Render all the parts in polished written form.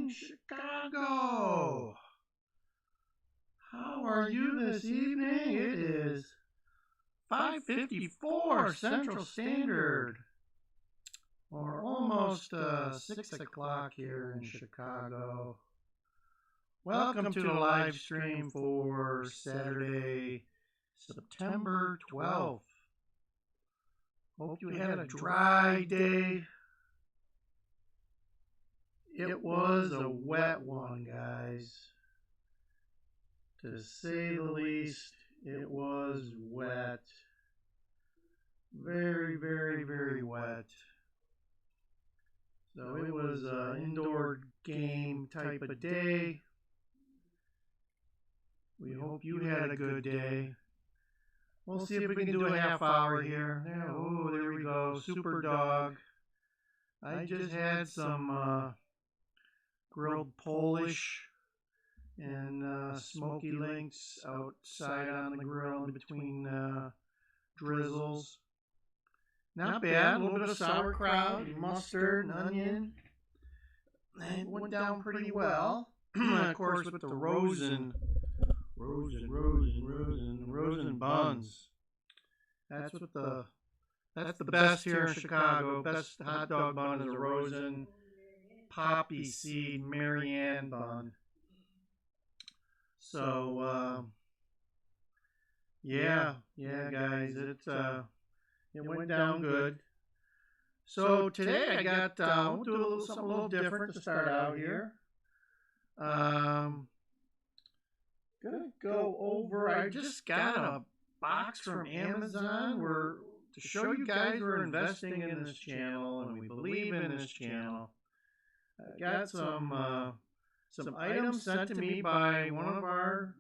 in Chicago. How are you this evening? It is 5:54 Central Standard, or almost 6 o'clock here in Chicago. Welcome to the live stream for Saturday, September 12th. Hope you had a dry day. It was a wet one, guys. To say the least, it was wet. Very, very, very wet. So it was an indoor game type of day. We hope you had a good day. We'll see if we can do a half hour here. Oh, there we go. Super dog. I just had some grilled Polish and smoky links outside on the grill in between drizzles. Not bad. A little bit of sauerkraut, mustard, and onion. It went down pretty well. Of course, with the rosin buns. That's the best here in Chicago. Best hot dog bun is a rosin poppy seed Marianne bun. So yeah, guys, it went down good. So today I got we'll do something a little different to start out here. Gonna go over. I just got a box from Amazon. To show you guys we're investing in this channel and we believe in this channel. I got some items sent to me by one of our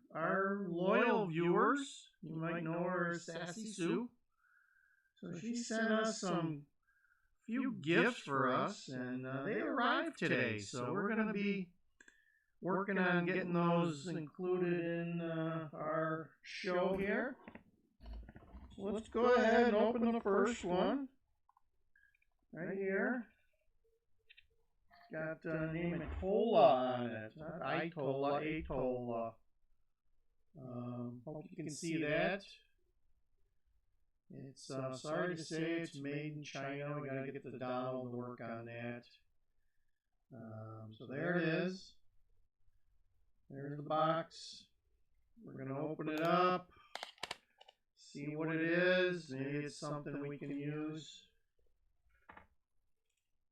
loyal viewers. You might know her as Sassy Sue. So she sent us some few gifts for us, and they arrived today. So we're going to be working on getting those included in our show here. So let's go ahead and open the first one. Right here. Got the name Atola on it. Not Itola, Atola. Hope you can see that. It's sorry to say it's made in China. We gotta get the Donald to work on that. So there it is. There's the box. We're gonna open it up. See what it is. Maybe it's something we can use.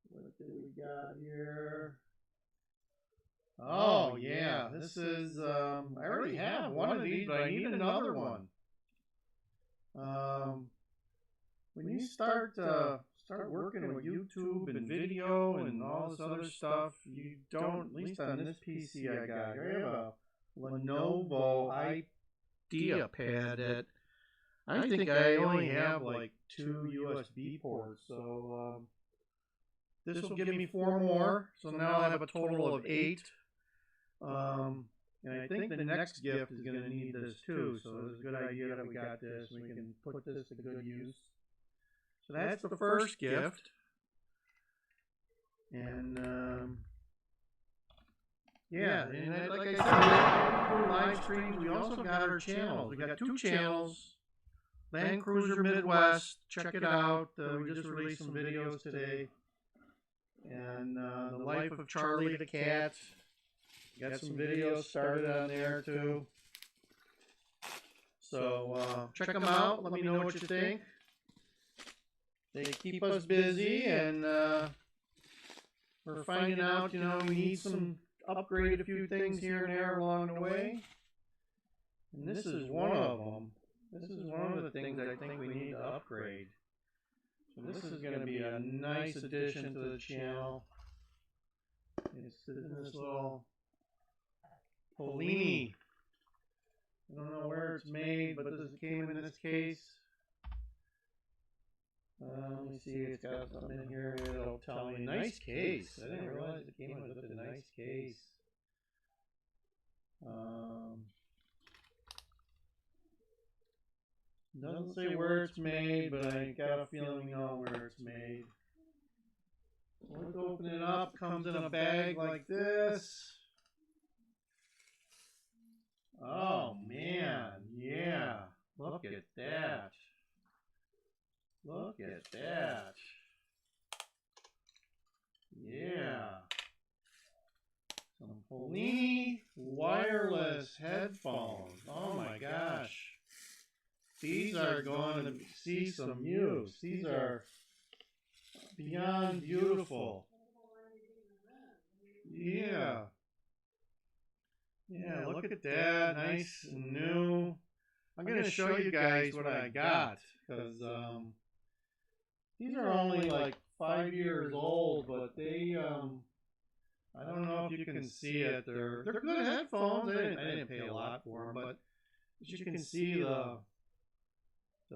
What do we got here? Oh yeah, this is I already have one of these, but I need another one. When you start working with YouTube and video and all this other stuff, you don't, at least on this PC I got here, I have a Lenovo IdeaPad that I think I only have like 2 USB ports, so this will give me 4 more, so now I'll have a total of 8. And I think the next gift is going to need this too, so it's a good idea that we got this. We can put this to good use. So that's the first gift. And yeah, and like I said, for live streams, we also got our channels. We got 2 channels. Land Cruiser Midwest, check it out. We just released some videos today. And the Life of Charlie the Cat. Got some videos started on there too. So check them out. Let me know what you think. They keep us busy, and we're finding out, we need some upgrade a few things here and there along the way. And this is one of them. This is one of the things I think we need to upgrade. So this is going to be a nice addition to the channel. It's in this little Polini. I don't know where it's made, but this came in this case. Let me see, it's got something in here that'll tell me. Nice case. I didn't realize it came with a nice case. Doesn't say where it's made, but I got a feeling we know where it's made. Let's open it up. Comes in a bag like this. Oh man, yeah. Look at that. Look at that. Yeah. Some Polini wireless headphones. Oh my gosh. These are going to see some use. These are beyond beautiful. Yeah. Yeah, look at that. Nice and new. I'm going to show you guys what I got, because these are only like 5 years old, but they I don't know if you can see it. They're good headphones. I didn't pay a lot for them, but as you can see, the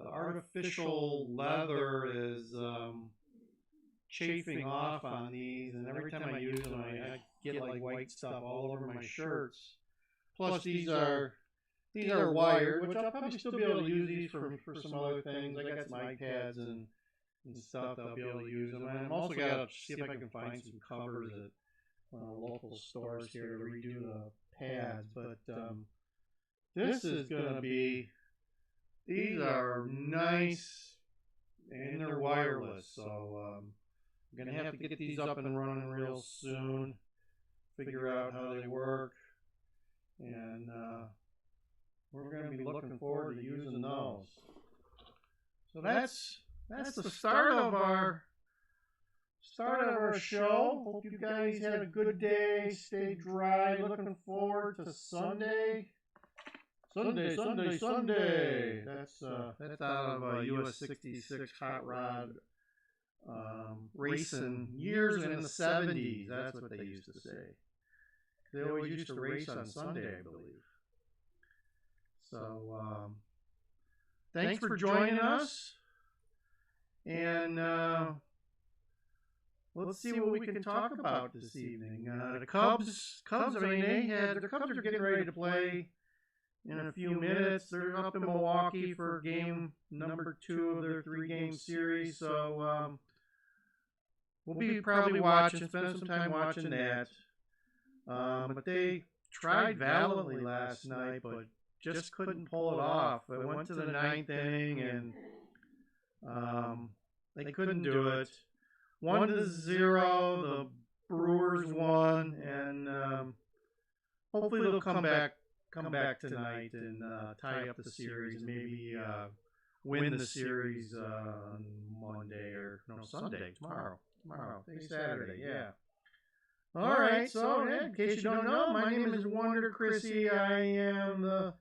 artificial leather is chafing off on these, and every time I use them, I get like white stuff all over my shirts. Plus, these are wired, which I'll probably still be able to use these for some other things. I got some iPads and stuff that I'll be able to use them. And I'm also got to see if I can find some covers at local stores here to redo the pads. But this is going to be, these are nice and they're wireless. So I'm going to have to get these up and running real soon, figure out how they work. And we're going to be looking forward to using those. So that's the start of our show. Hope you guys had a good day. Stay dry. Looking forward to Sunday. Sunday. That's out of a US 66 hot rod racing years in the 70s. That's what they used to say. They always used to race on Sunday, I believe. So, thanks for joining us. And let's see what we can talk about this evening. The Cubs. I mean, the Cubs are getting ready to play in a few minutes. They're up in Milwaukee for game number 2 of their 3-game series. So we'll be probably spend some time watching that. But they tried valiantly last night, but just couldn't pull it off. They went to the 9th inning, and they couldn't do it. 1-0, the Brewers won, and hopefully they'll come back tonight and tie up the series, maybe win the series on Monday or Sunday, tomorrow. Today's Saturday, yeah. All right, so in case you don't know, my name is Wonder Chrissy. I am the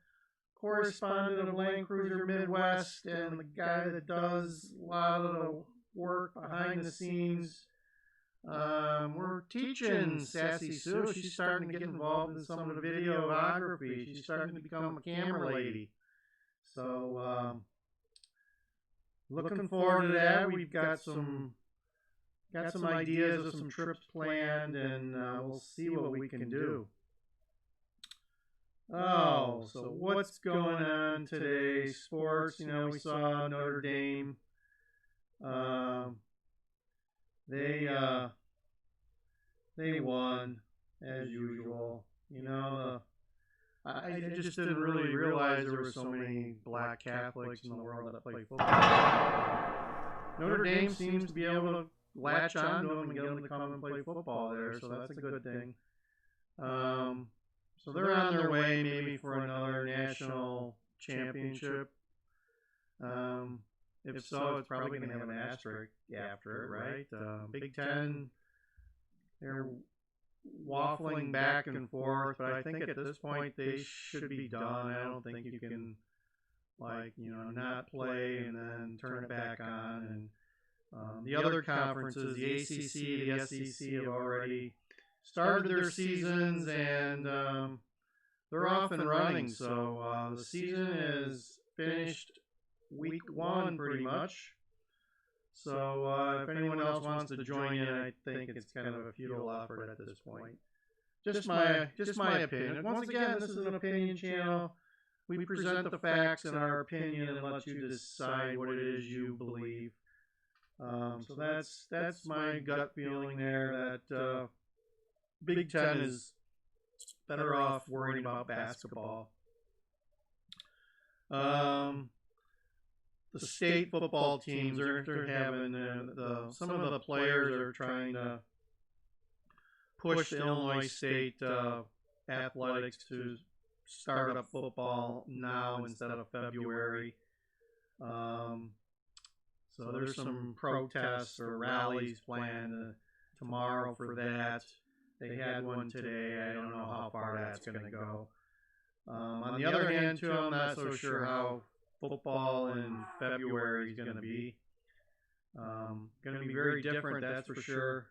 correspondent of Land Cruiser Midwest and the guy that does a lot of the work behind the scenes. We're teaching Sassy Sue. She's starting to get involved in some of the videography. She's starting to become a camera lady. So looking forward to that. We've got some ideas of some trips planned, and we'll see what we can do. Oh, so what's going on today? Sports, we saw Notre Dame. They won as usual. I just didn't really realize there were so many black Catholics in the world that play football. Notre Dame seems to be able to latch on to them and get them to come and play football there, so that's a good thing. So they're on their way maybe for another national championship. If so, it's probably going to have an asterisk after it, right? Big Ten, they're waffling back and forth, but I think at this point they should be done. I don't think you can, not play and then turn it back on. And the other conferences, the ACC, the SEC, have already started their seasons, and they're off and running. So the season is finished week 1 pretty much. So if anyone else wants to join in, I think it's kind of a futile effort at this point. Just my opinion. Once again, this is an opinion channel. We present the facts and our opinion and let you decide what it is you believe. So that's my gut feeling there that Big Ten is better off worrying about basketball. The state football teams they're having some of the players are trying to push the Illinois State athletics to start up football now instead of February. So there's some protests or rallies planned tomorrow for that. They had one today. I don't know how far that's going to go. On the other hand, too, I'm not so sure how football in February is going to be. Going to be very different, that's for sure.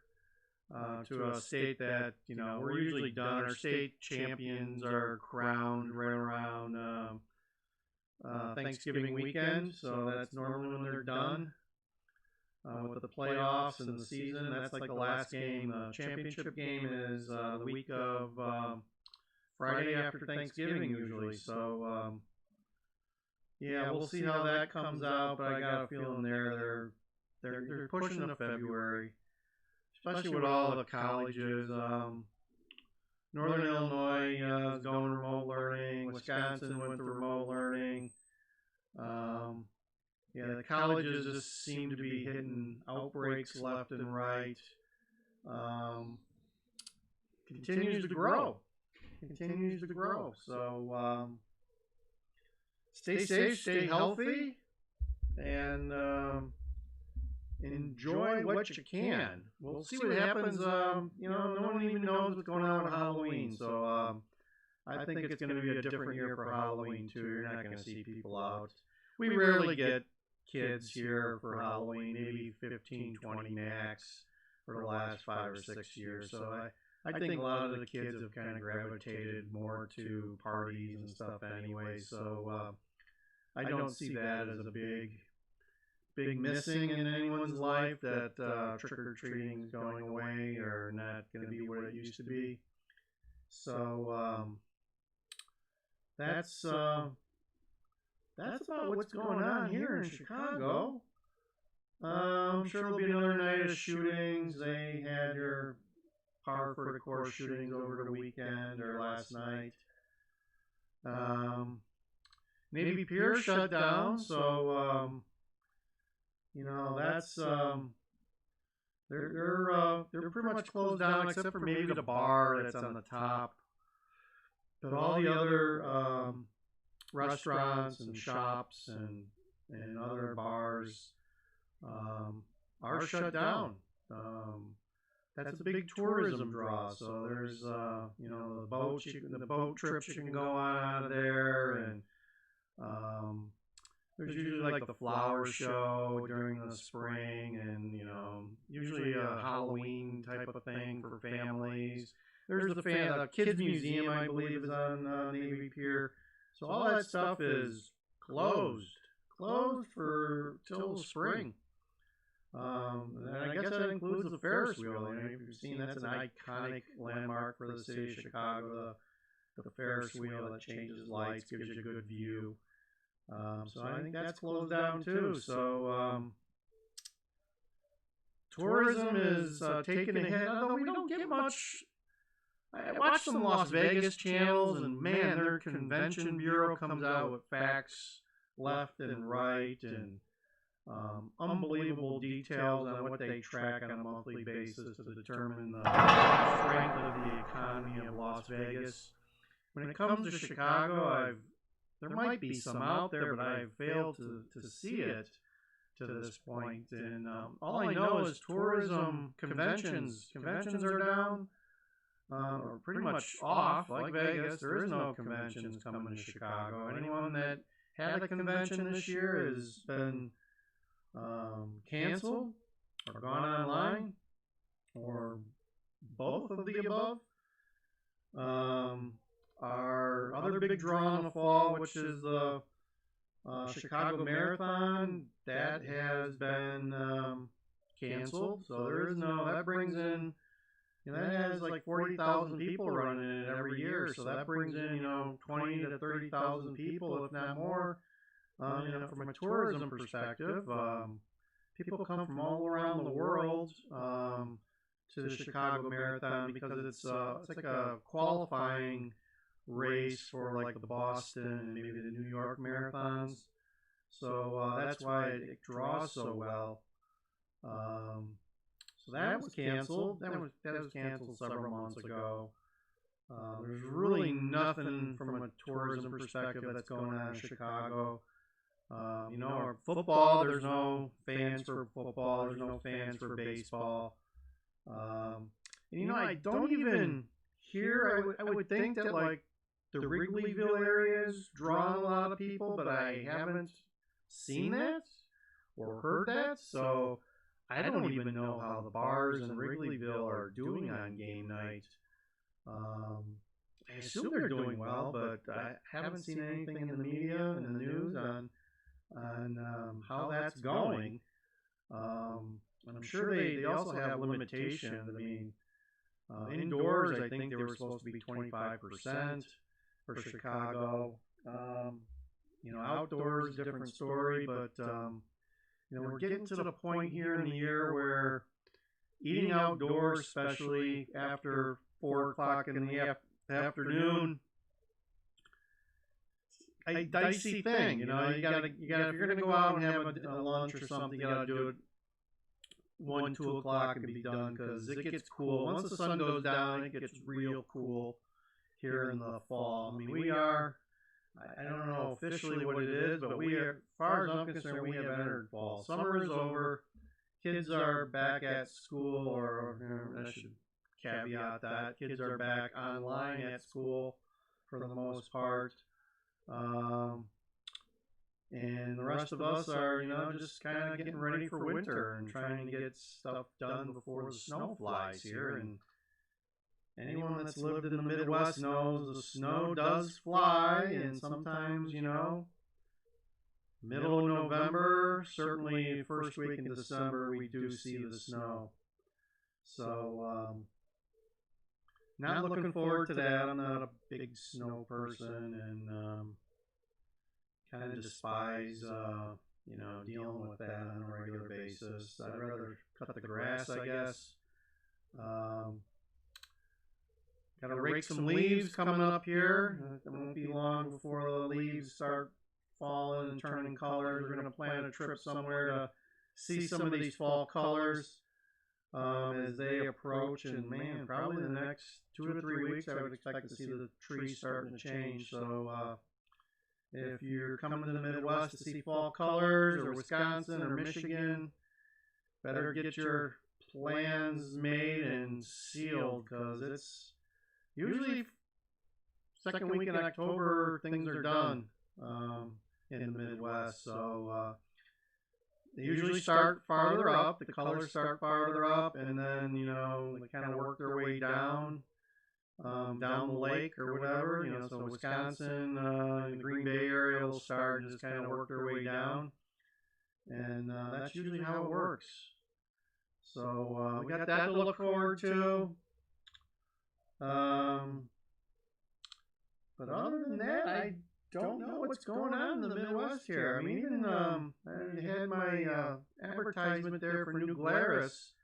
To a state that, we're usually done. Our state champions are crowned right around Thanksgiving weekend, so that's normally when they're done with the playoffs and the season. That's like the last game. The championship game is the week of Friday after Thanksgiving usually. So yeah, we'll see how that comes out. But I got a feeling they're pushing to February, especially with all the colleges. Northern Illinois is going remote learning. Wisconsin went to remote learning. Yeah, the colleges just seem to be hitting outbreaks left and right. Continues to grow. So stay safe, stay healthy, and enjoy what you can. We'll see what happens. No one even knows what's going on with Halloween. So I think it's going to be a different year for Halloween too. You're not going to see people out. We rarely get kids here for Halloween, maybe 15, 20 max for the last 5 or 6 years. So I think a lot of the kids have kind of gravitated more to parties and stuff anyway. So I don't see that as a big missing in anyone's life, that trick-or-treating is going away or not going to be what it used to be. So that's about what's going on here in Chicago. I'm sure there'll be another night of shootings. They had your par for the course shootings over the weekend or last night. Navy Pier shut down, so that's they're pretty much closed down except for maybe the bar that's on the top. But all the other restaurants and shops and other bars are shut down. That's a big tourism draw. So there's the boat trips you can go on out of there, and there's usually like the flower show during the spring, and usually a Halloween type of thing for families. There's the kids museum, I believe, is on Navy Pier. So all that stuff is closed for till spring. And I guess that includes the Ferris wheel. If you've seen, that's an iconic landmark for the city of Chicago. The Ferris wheel that changes lights, gives you a good view. So I think that's closed down too. So tourism is taking a hit, although we don't get much. I watch some Las Vegas channels, and man, their convention bureau comes out with facts left and right, and unbelievable details on what they track on a monthly basis to determine the strength of the economy of Las Vegas. When it comes to Chicago, there might be some out there, but I've failed to see it to this point. And all I know is tourism conventions are down. Or pretty much off, like Vegas. There is no conventions coming to Chicago. Anyone that had a convention this year has been canceled or gone online, or both of the above. Our other big draw in the fall, which is the Chicago Marathon, that has been canceled. So there is that brings in. That has like 40,000 people running it every year, so that brings in 20 to 30,000 people, if not more. From a tourism perspective, people come from all around the world to the Chicago Marathon because it's like a qualifying race for like the Boston and maybe the New York marathons. So that's why it draws so well. So that was canceled. That was canceled several months ago. There's really nothing from a tourism perspective that's going on in Chicago. Our football, there's no fans for football. There's no fans for baseball. I don't even hear. I would think that like the Wrigleyville area is drawing a lot of people, but I haven't seen that or heard that. So I don't even know how the bars in Wrigleyville are doing on game night. I assume they're doing well, but I haven't seen anything in the media and the news on how that's going. And I'm sure they also have limitations. I mean, indoors, I think they were supposed to be 25% for Chicago. Outdoors, different story, but we're getting to the point here in the year where eating outdoors, especially after 4 o'clock in the afternoon, a dicey thing. You gotta if you're gonna go out and have a lunch or something, you gotta do it 1, 2 o'clock and be done because it gets cool. Once the sun goes down, it gets real cool here in the fall. I mean, we are. I don't know officially what it is, but we are, as far as I'm concerned, we have entered fall. Summer is over. Kids are back at school, or I should caveat that. Kids are back online at school for the most part. And the rest of us are, just kind of getting ready for winter and trying to get stuff done before the snow flies here. And anyone that's lived in the Midwest knows the snow does fly, and sometimes, middle of November, certainly first week in December, we do see the snow. So, not looking forward to that. I'm not a big snow person, and kind of despise, dealing with that on a regular basis. I'd rather cut the grass, I guess. Got to rake some leaves coming up here. It won't be long before the leaves start falling and turning colors. We're going to plan a trip somewhere to see some of these fall colors as they approach. And man, probably the next 2 to 3 weeks, I would expect to see the trees starting to change. So if you're coming to the Midwest to see fall colors, or Wisconsin or Michigan, better get your plans made and sealed, because it's usually second week in October things are done in the Midwest. So they usually start farther up. The colors start farther up, and then they kind of work their way down the lake or whatever. So Wisconsin, the Green Bay area will start and just kind of work their way down, and that's usually how it works. So we got that to look forward to. But other than that, I don't know what's going on in the Midwest here. I mean, even I had my advertisement there for new Glarus.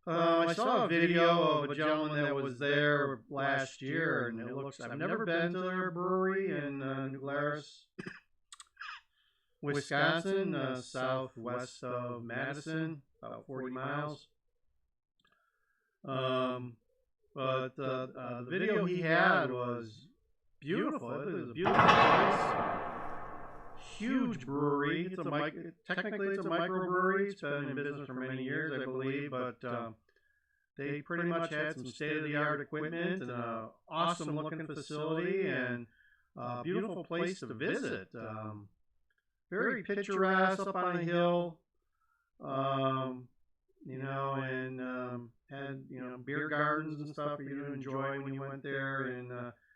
I saw a video of a gentleman that was there last year, and it looks. I've never been to their brewery in New Glarus, Wisconsin, southwest of Madison, about 40 miles. But the video he had was beautiful. It was a beautiful place. Huge brewery. Technically it's a microbrewery. It's been in business for many years, I believe, but they pretty much had some state-of-the-art equipment and an awesome-looking facility and a beautiful place to visit. Very picturesque up on a hill. And had beer gardens and stuff for you to enjoy when you went there, and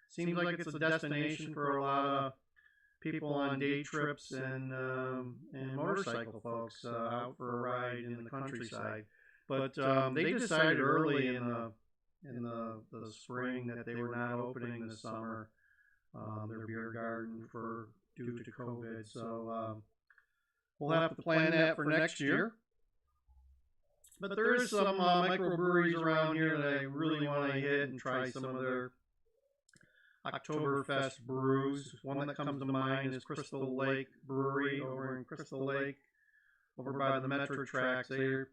seems like it's a destination for a lot of people on day trips and motorcycle folks out for a ride in the countryside. But they decided early in the spring that they were not opening this summer their beer garden due to COVID. So we'll have to plan that for next year. But there is some microbreweries around here that I really want to hit and try some of their Oktoberfest brews. One that comes to mind is Crystal Lake Brewery over in Crystal Lake, over by the Metro tracks. They're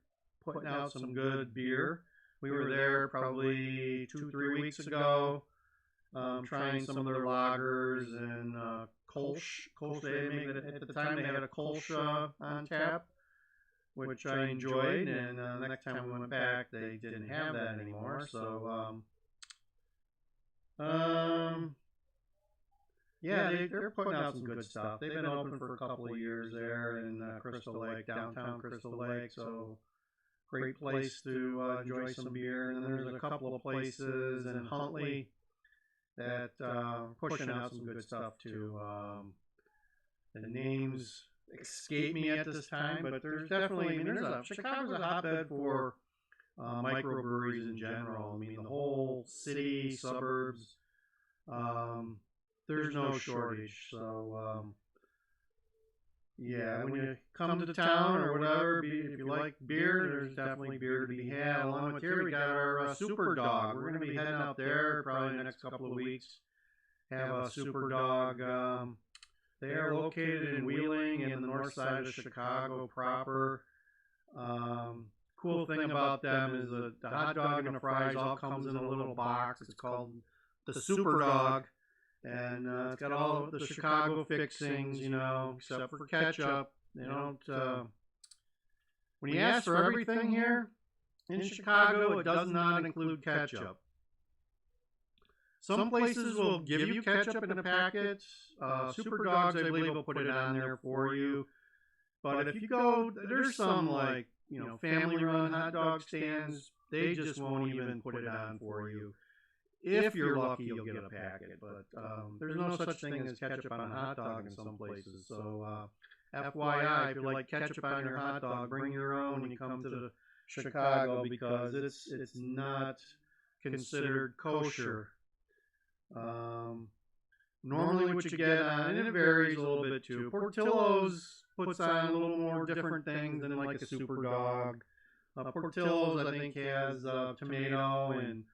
putting out some good beer. We were there probably 2-3 weeks ago, trying some of their lagers and Kolsch. They make it, at the time they had a Kolsch on tap, which I enjoyed. And the next time we went back, they didn't have that anymore. So yeah, they're putting out some good stuff. They've been open for a couple of years there in Crystal Lake, downtown Crystal Lake. So great place to enjoy some beer. And then there's a couple of places in Huntley that pushing out some good stuff too. The names escape me at this time, but there's definitely, Chicago's a hotbed for microbreweries in general. I mean, the whole city, suburbs, there's no shortage. So, yeah, when you come to town or whatever, if you like beer, there's definitely beer to be had. Along with here, we got our Super Dog. We're going to be heading out there probably in the next couple of weeks. Have a Super Dog. They are located in Wheeling in the north side of Chicago proper. Cool thing about them is the hot dog and the fries all comes in a little box. It's called the Super Dog. And it's got all of the Chicago fixings, except for ketchup. They don't. When you ask for everything here in Chicago, it does not include ketchup. Some places will give you ketchup in a packet. Super Dogs, I believe, will put it on there for you. But if you go, there's some family-run hot dog stands. They just won't even put it on for you. If you're lucky, you'll get a packet, but there's no such thing as ketchup on a hot dog in some places. So, FYI, if you like ketchup on your hot dog, bring your own when you come to Chicago because it's not considered kosher. Normally, what you get on, and it varies a little bit too. Portillo's puts on a little more different things than like a Super Dog. Portillo's, I think, has tomato and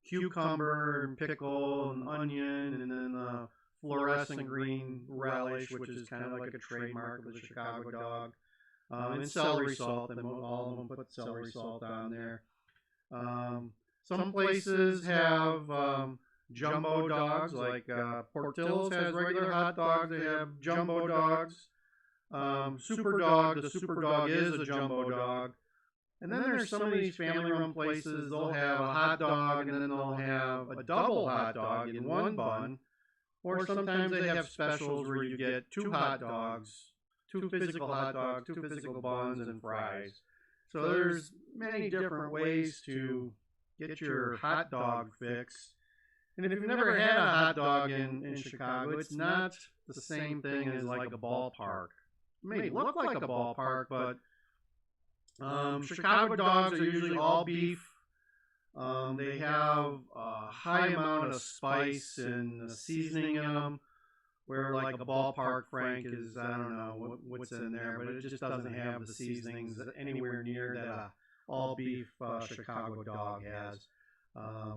cucumber and pickle and onion, and then fluorescent green relish, which is kind of like a trademark of the Chicago dog, and celery salt. And all of them put celery salt on there. Some places have jumbo dogs, like Portillo's has regular hot dogs. They have jumbo dogs. Super Dog, the Super Dog is a jumbo dog. And then there's some of these family-run places, they'll have a hot dog and then they'll have a double hot dog in one bun. Or sometimes they have specials where you get two hot dogs, two physical hot dogs, two physical buns, and fries. So there's many different ways to get your hot dog fix. And if you've never had a hot dog in Chicago, it's not the same thing as like a ballpark. It may look like a ballpark, but Chicago dogs are usually all beef. They have a high amount of spice and seasoning in them, where like a ballpark Frank is, I don't know what's in there, but it just doesn't have the seasonings anywhere near that a all beef Chicago dog has. A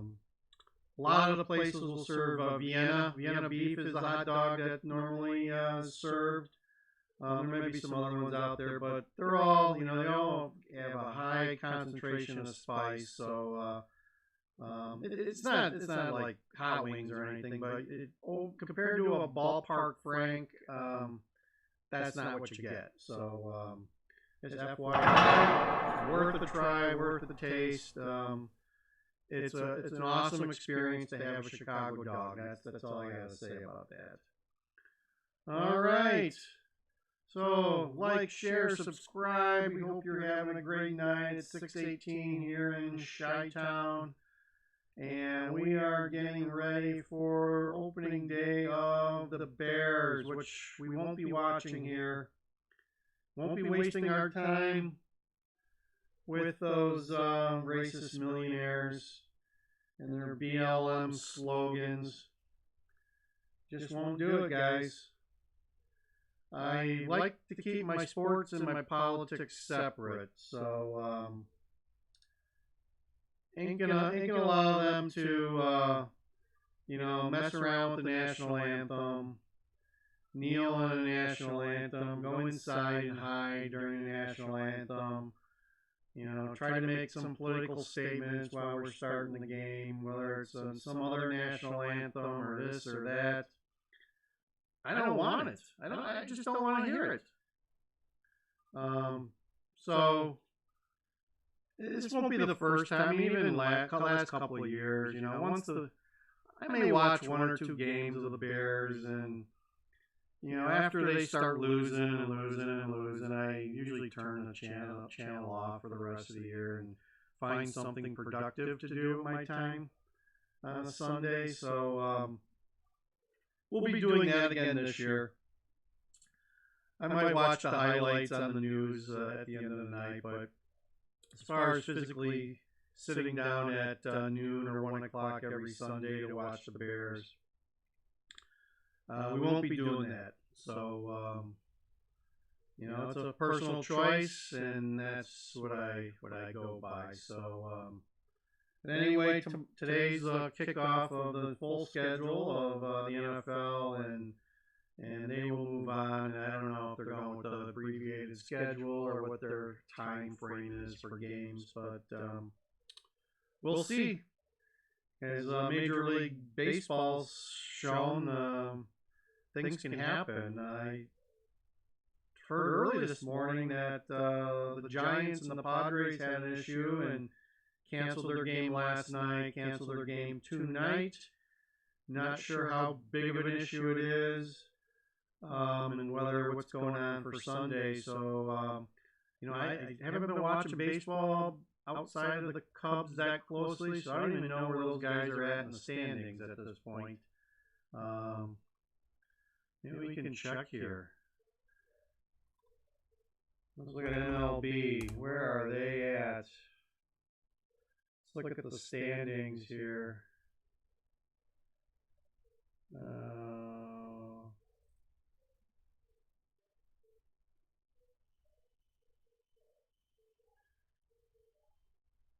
lot of the places will serve Vienna. Vienna beef is the hot dog that normally is served. There may be some other ones out there, but they're all, they all have a high concentration of spice. So it's not like hot wings or anything, but compared to a ballpark Frank, that's not what you get. So it's FYI, worth a try, worth the taste. It's an awesome experience to have a Chicago dog. That's all I got to say about that. All right. So, like, share, subscribe. We hope you're having a great night. It's 6:18 here in Chi-Town. And we are getting ready for opening day of the Bears, which we won't be watching here. Won't be wasting our time with those racist millionaires and their BLM slogans. Just won't do it, guys. I like to keep my sports and my politics separate, so ain't gonna allow them to mess around with the national anthem, kneel on the national anthem, go inside and hide during the national anthem. Try to make some political statements while we're starting the game, whether it's some other national anthem or this or that. I don't want it. I just don't want to hear it. So this won't be the first time. Even in last couple of years, I may watch one or two games of the Bears, and after they start losing and losing and losing, I usually turn the channel off for the rest of the year and find something productive to do with my time on a Sunday. So we'll be doing that again this year. I might watch the highlights on the news at the end of the night, but as far as physically sitting down at noon or 1 o'clock every Sunday to watch the Bears, we won't be doing that. So, it's a personal choice, and that's what I go by. So, but anyway, today's kickoff of the full schedule of the NFL, and they will move on. I don't know if they're going with the abbreviated schedule or what their time frame is for games, but we'll see. As Major League Baseball's shown, things can happen. I heard early this morning that the Giants and the Padres had an issue and canceled their game last night, canceled their game tonight. Not sure how big of an issue it is, and what's going on for Sunday. So, I haven't been watching baseball outside of the Cubs that closely, so I don't even know where those guys are at in the standings at this point. Maybe we can check here. Let's look at MLB. Where are they at? Let's look at the standings here.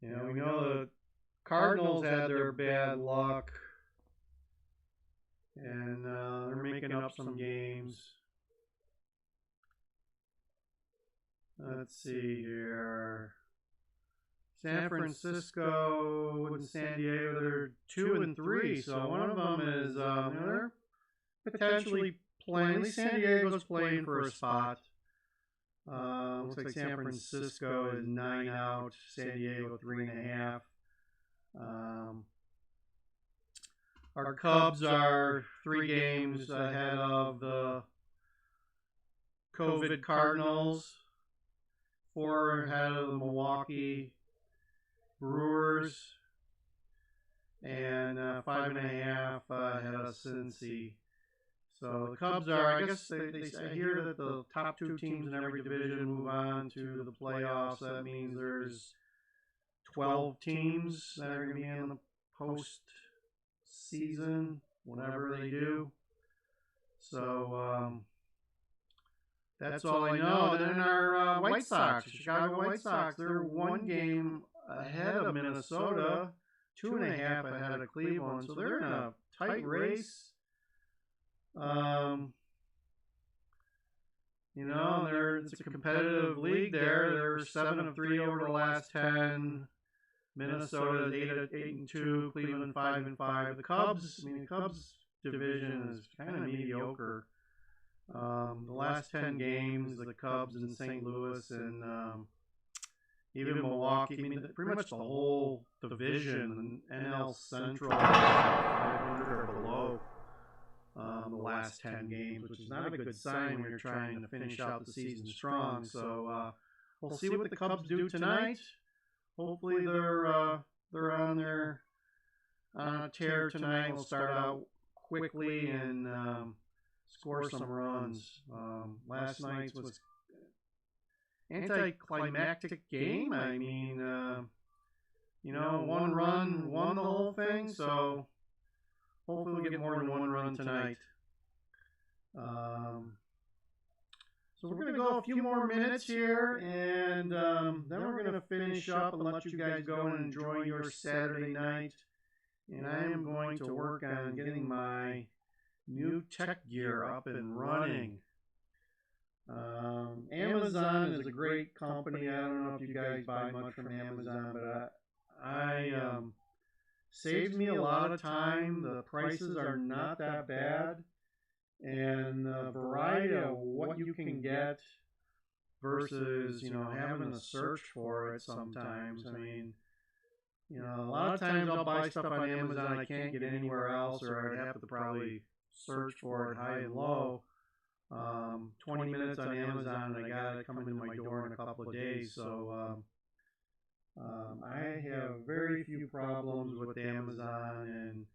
We know the Cardinals had their bad luck, and they're making up some games. Let's see here. San Francisco and San Diego, they're 2 and 3, so one of them is they're potentially playing. At least San Diego's playing for a spot. Looks like San Francisco is 9 out, San Diego 3.5. Our Cubs are 3 games ahead of the COVID Cardinals, 4 ahead of the Milwaukee Brewers, and 5.5 ahead of Cincy. So the Cubs are, I guess I hear that the top 2 teams in every division move on to the playoffs. That means there's 12 teams that are going to be in the postseason whenever they do. So that's all I know. Then our White Sox, the Chicago White Sox, they're 1 game ahead of Minnesota, 2.5 ahead of Cleveland. So they're in a tight race. It's a competitive league there. They're 7 of 3 over the last 10. Minnesota is 8 and 2. Cleveland 5 and 5. The Cubs division is kind of mediocre. The last 10 games, the Cubs in St. Louis and even Milwaukee, pretty much the whole division, NL Central, 500 or below the last 10 games, which is not a good sign when you're trying to finish out the season strong. So we'll see what the Cubs do tonight. Hopefully they're on a tear tonight. We'll start out quickly and score some runs. Last night's was anticlimactic game. One run won the whole thing, so hopefully we'll get more than 1 run tonight. So we're going to go a few more minutes here, and then we're going to finish up and let you guys go and enjoy your Saturday night. And I am going to work on getting my new tech gear up and running. Amazon is a great company. I don't know if you guys buy much from Amazon, but I saves me a lot of time. The prices are not that bad, and the variety of what you can get versus, having to search for it sometimes. I mean, a lot of times I'll buy stuff on Amazon I can't get anywhere else, or I'd have to probably search for it high and low. 20 minutes on Amazon and I got it coming to my door in a couple of days. So I have very few problems with Amazon, and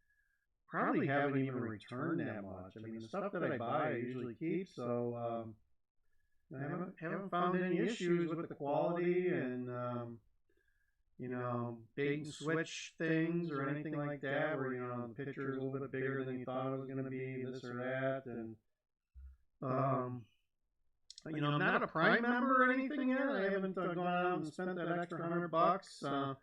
probably haven't even returned that much. I mean, the stuff that I buy I usually keep, so I haven't found any issues with the quality and bait and switch things or anything like that, where the picture is a little bit bigger than you thought it was going to be, this or that. And I'm not a Prime member or anything yet. I haven't gone out and spent that extra $100.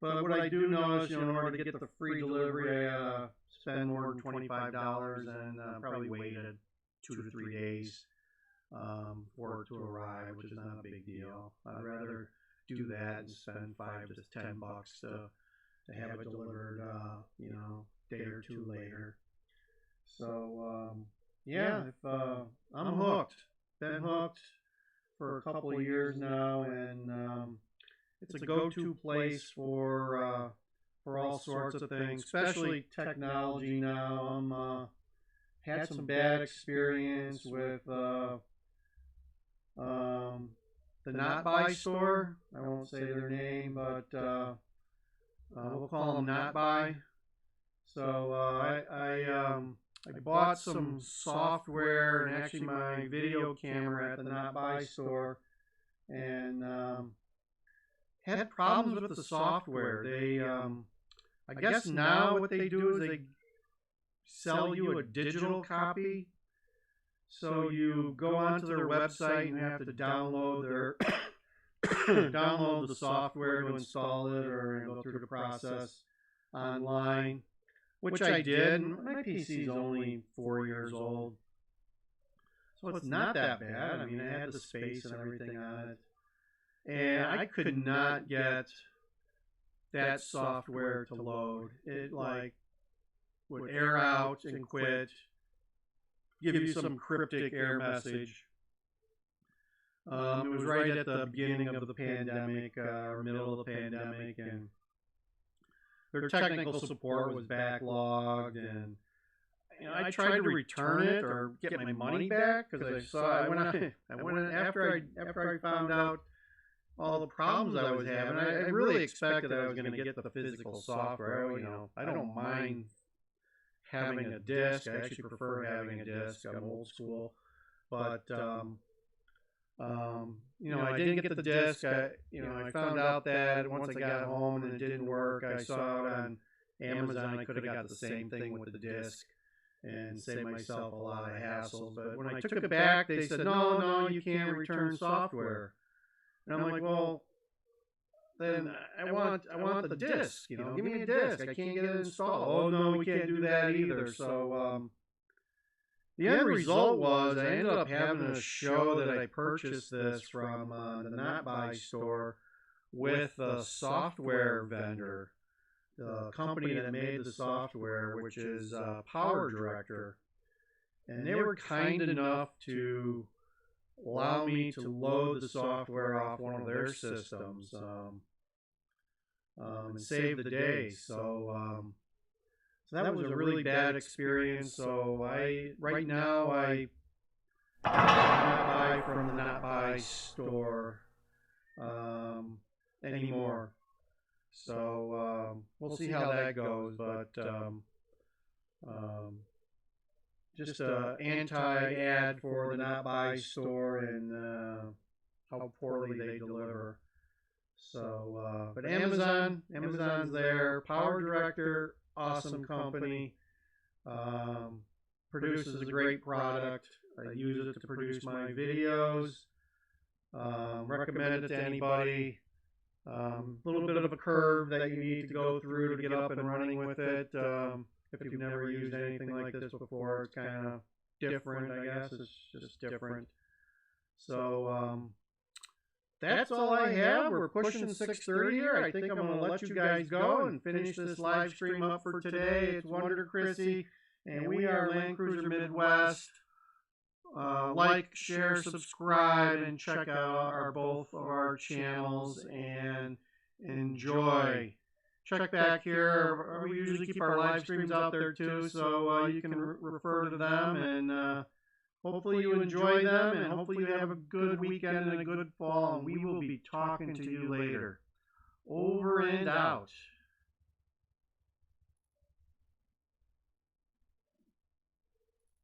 But what I do know is, in order to get the free delivery, I spend more than $25 and probably waited 2 to 3 days for it to arrive, which is not a big deal. I'd rather do that and spend $5 to $10 to have it delivered, day or two later. So yeah, if I'm hooked. Been hooked for a couple of years now, and it's a go-to place for all sorts of things, especially technology. Now, had some bad experience with the Not Buy store. I won't say their name, but we'll call them Not Buy. So I bought some software and actually my video camera at the Not Buy store, and had problems with the software. They, I guess now what they do is they sell you a digital copy. So you go onto their website and you have to download their download the software to install it or go through the process online, which I did. My PC is only 4 years old, so it's not that bad. I mean, I had the space and everything on it, and I could not get that software to load. It would air out and quit, give you some cryptic error message. It was right at the beginning of the pandemic, or middle of the pandemic, and their technical support was backlogged, and I tried to return it or get my money back because I went after I found out all the problems I was having. I really expected I was going to get the physical software. I don't mind having a disc. I actually prefer having a disc. I'm old school, but I didn't get the disc. I found out that once I got home and it didn't work. I saw it on Amazon. I could have got the same thing with the disc and saved myself a lot of hassles. But when I took it back, they said, no, you can't return software. And I'm like, well, then I want the disc. Give me a disc. I can't get it installed. Oh no, we can't do that either. So the end result was I ended up having to show that I purchased this from the Not Buy store with the software vendor, the company that made the software, which is Power Director. And they were kind enough to allow me to load the software off one of their systems and save the day. So that was a really bad experience. So right now I not buy from the Not Buy store anymore. So we'll see how that goes. But just an anti-ad for the Not Buy store and how poorly they deliver. So, but Amazon's there. Power Director, awesome company, produces a great product. I use it to produce my videos. Recommend it to anybody. A little bit of a curve that you need to go through to get up and running with it. If you've never used anything like this before, it's kind of different, I guess. It's just different. So that's all I have. We're pushing 6:30 here. I think I'm going to let you guys go and finish this live stream up for today. It's Wonder Chrissy, and we are Land Cruiser Midwest. Like, share, subscribe, and check out both of our channels and enjoy. Check back here. We usually keep our live streams out there too, so you can refer to them, and hopefully you enjoy them, and hopefully you have a good weekend and a good fall, and we will be talking to you later. Over and out.